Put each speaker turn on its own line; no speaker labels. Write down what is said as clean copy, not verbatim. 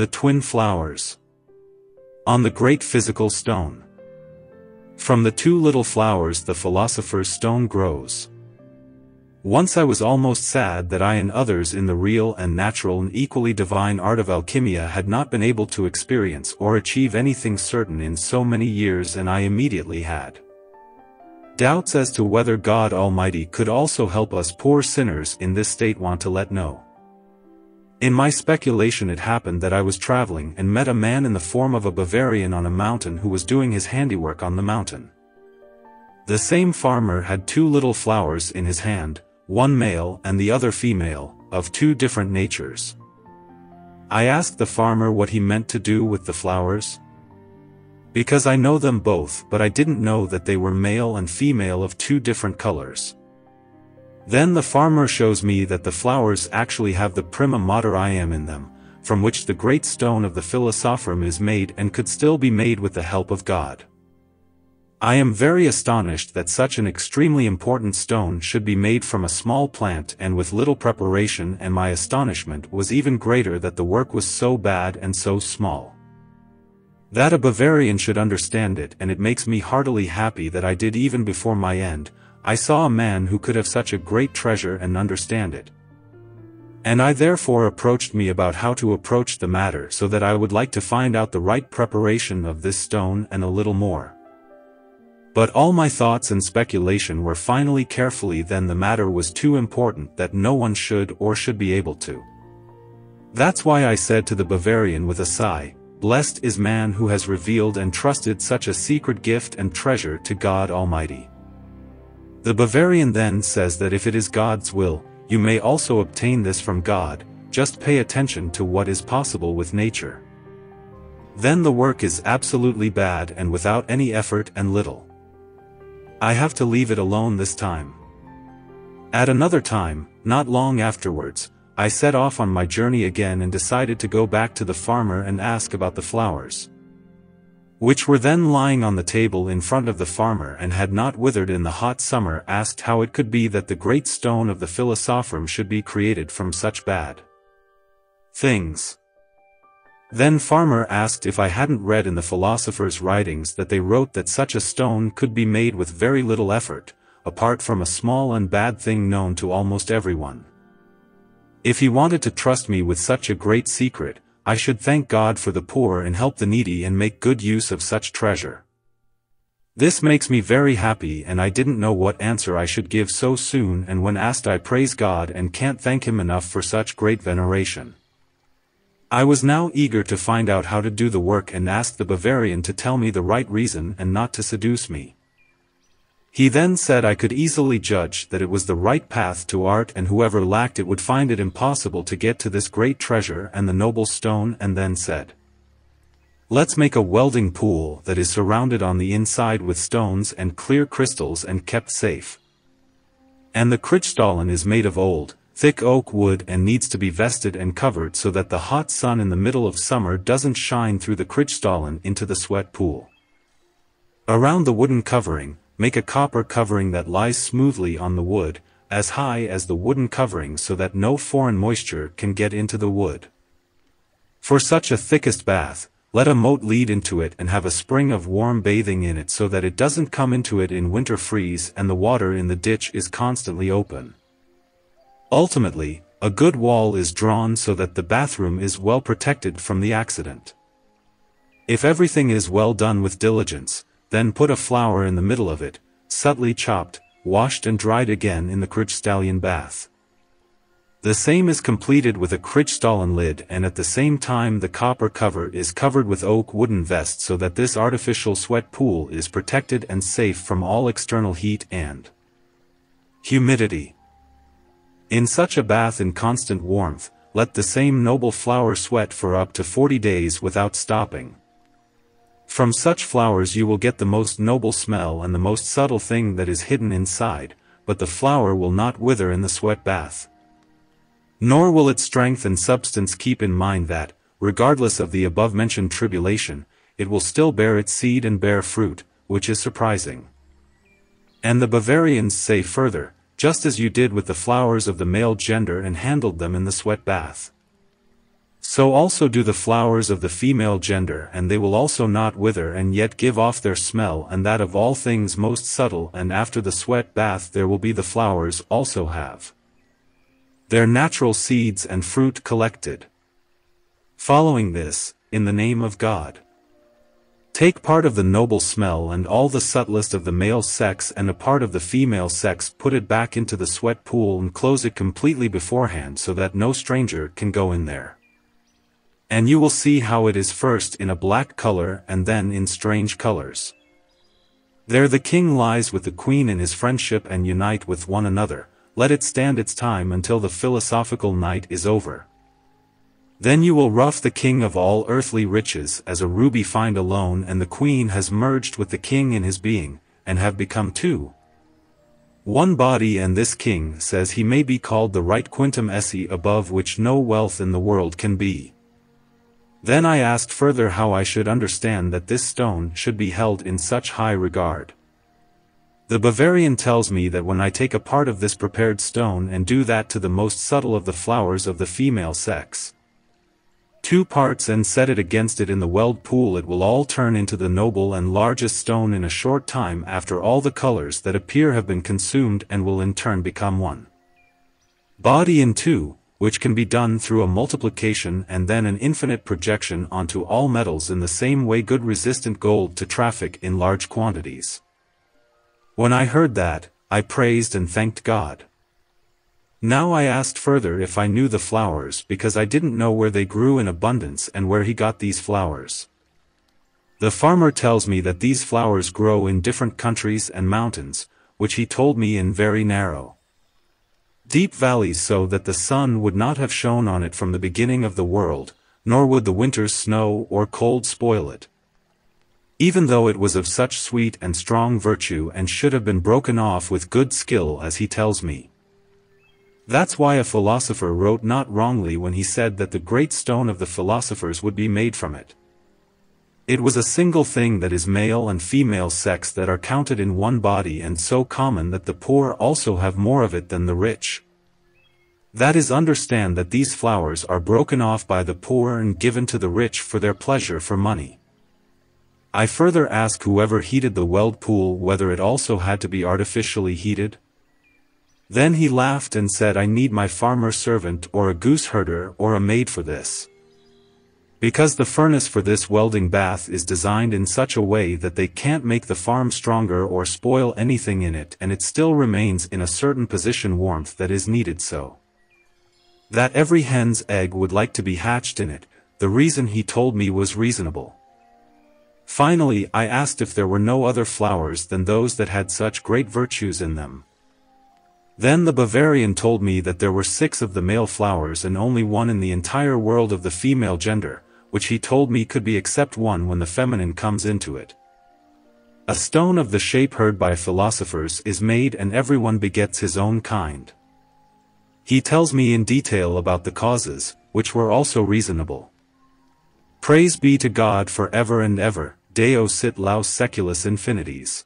The twin flowers. On the great physical stone. From the two little flowers the philosopher's stone grows. Once I was almost sad that I and others in the real and natural and equally divine art of alchemia had not been able to experience or achieve anything certain in so many years, and I immediately had doubts as to whether God Almighty could also help us poor sinners in this state want to let know. In my speculation it happened that I was traveling and met a man in the form of a Bavarian on a mountain who was doing his handiwork on the mountain. The same farmer had two little flowers in his hand, one male and the other female, of two different natures. I asked the farmer what he meant to do with the flowers. Because I know them both, but I didn't know that they were male and female of two different colors. Then the farmer shows me that the flowers actually have the prima mater iam in them, from which the great stone of the philosopher is made and could still be made with the help of God. I am very astonished that such an extremely important stone should be made from a small plant and with little preparation, and my astonishment was even greater that the work was so bad and so small. That a Bavarian should understand it, and it makes me heartily happy that I did. Even before my end, I saw a man who could have such a great treasure and understand it. And I therefore approached me about how to approach the matter, so that I would like to find out the right preparation of this stone and a little more. But all my thoughts and speculation were finally carefully then the matter was too important that no one should or should be able to. That's why I said to the Bavarian with a sigh, "Blessed is man who has revealed and trusted such a secret gift and treasure to God Almighty." The Bavarian then says that if it is God's will, you may also obtain this from God, just pay attention to what is possible with nature. Then the work is absolutely bad and without any effort and little. I have to leave it alone this time. At another time, not long afterwards, I set off on my journey again and decided to go back to the farmer and ask about the flowers, which were then lying on the table in front of the farmer and had not withered in the hot summer. Asked how it could be that the great stone of the philosopher should be created from such bad things. Then farmer asked if I hadn't read in the philosopher's writings that they wrote that such a stone could be made with very little effort, apart from a small and bad thing known to almost everyone. If he wanted to trust me with such a great secret, I should thank God for the poor and help the needy and make good use of such treasure. This makes me very happy, and I didn't know what answer I should give so soon, and when asked I praise God and can't thank him enough for such great veneration. I was now eager to find out how to do the work and asked the Bavarian to tell me the right reason and not to seduce me. He then said I could easily judge that it was the right path to art, and whoever lacked it would find it impossible to get to this great treasure and the noble stone, and then said, "Let's make a welding pool that is surrounded on the inside with stones and clear crystals and kept safe. And the Krichstallen is made of old, thick oak wood and needs to be vested and covered so that the hot sun in the middle of summer doesn't shine through the Krichstallen into the sweat pool. Around the wooden covering, make a copper covering that lies smoothly on the wood, as high as the wooden covering so that no foreign moisture can get into the wood. For such a thickest bath, let a moat lead into it and have a spring of warm bathing in it so that it doesn't come into it in winter freeze and the water in the ditch is constantly open. Ultimately, a good wall is drawn so that the bathroom is well protected from the accident. If everything is well done with diligence, then put a flower in the middle of it, subtly chopped, washed and dried again in the Krichstallen bath. The same is completed with a Krichstallen lid, and at the same time the copper cover is covered with oak wooden vest so that this artificial sweat pool is protected and safe from all external heat and humidity. In such a bath in constant warmth, let the same noble flower sweat for up to 40 days without stopping. From such flowers you will get the most noble smell and the most subtle thing that is hidden inside, but the flower will not wither in the sweat bath. Nor will its strength and substance. Keep in mind that, regardless of the above-mentioned tribulation, it will still bear its seed and bear fruit, which is surprising. And the Bavarians say further, just as you did with the flowers of the male gender and handled them in the sweat bath, So also do the flowers of the female gender, and they will also not wither and yet give off their smell, and that of all things most subtle, and after the sweat bath there will be the flowers also have their natural seeds and fruit collected. Following this, in the name of God, take part of the noble smell and all the subtlest of the male sex, and a part of the female sex, put it back into the sweat pool and close it completely beforehand so that no stranger can go in there. And you will see how it is first in a black color and then in strange colors. There the king lies with the queen in his friendship and unite with one another. Let it stand its time until the philosophical night is over. Then you will rough the king of all earthly riches as a ruby find alone, and the queen has merged with the king in his being, and have become two. One body, and this king says he may be called the right quintum esse, above which no wealth in the world can be. Then I asked further how I should understand that this stone should be held in such high regard. The Bavarian tells me that when I take a part of this prepared stone and do that to the most subtle of the flowers of the female sex, 2 parts, and set it against it in the welled pool, it will all turn into the noble and largest stone in a short time after all the colors that appear have been consumed, and will in turn become one body in 2, which can be done through a multiplication and then an infinite projection onto all metals in the same way good resistant gold to traffic in large quantities. When I heard that, I praised and thanked God. Now I asked further if I knew the flowers, because I didn't know where they grew in abundance and where he got these flowers. The farmer tells me that these flowers grow in different countries and mountains, which he told me in very narrow, deep valleys, so that the sun would not have shone on it from the beginning of the world, nor would the winter's snow or cold spoil it, even though it was of such sweet and strong virtue and should have been broken off with good skill, as he tells me. That's why a philosopher wrote not wrongly when he said that the great stone of the philosophers would be made from it. It was a single thing, that is male and female sex, that are counted in one body, and so common that the poor also have more of it than the rich. That is, understand that these flowers are broken off by the poor and given to the rich for their pleasure for money. I further asked whoever heated the welled pool whether it also had to be artificially heated. Then he laughed and said, I need my farmer servant or a goose herder or a maid for this, because the furnace for this welding bath is designed in such a way that they can't make the farm stronger or spoil anything in it, and it still remains in a certain position warmth that is needed, so that every hen's egg would like to be hatched in it. The reason he told me was reasonable. Finally, I asked if there were no other flowers than those that had such great virtues in them. Then the Bavarian told me that there were 6 of the male flowers and only 1 in the entire world of the female gender, which he told me could be except 1 when the feminine comes into it. A stone of the shape heard by philosophers is made, and everyone begets his own kind. He tells me in detail about the causes, which were also reasonable. Praise be to God for ever and ever. Deo sit laus seculis infinities.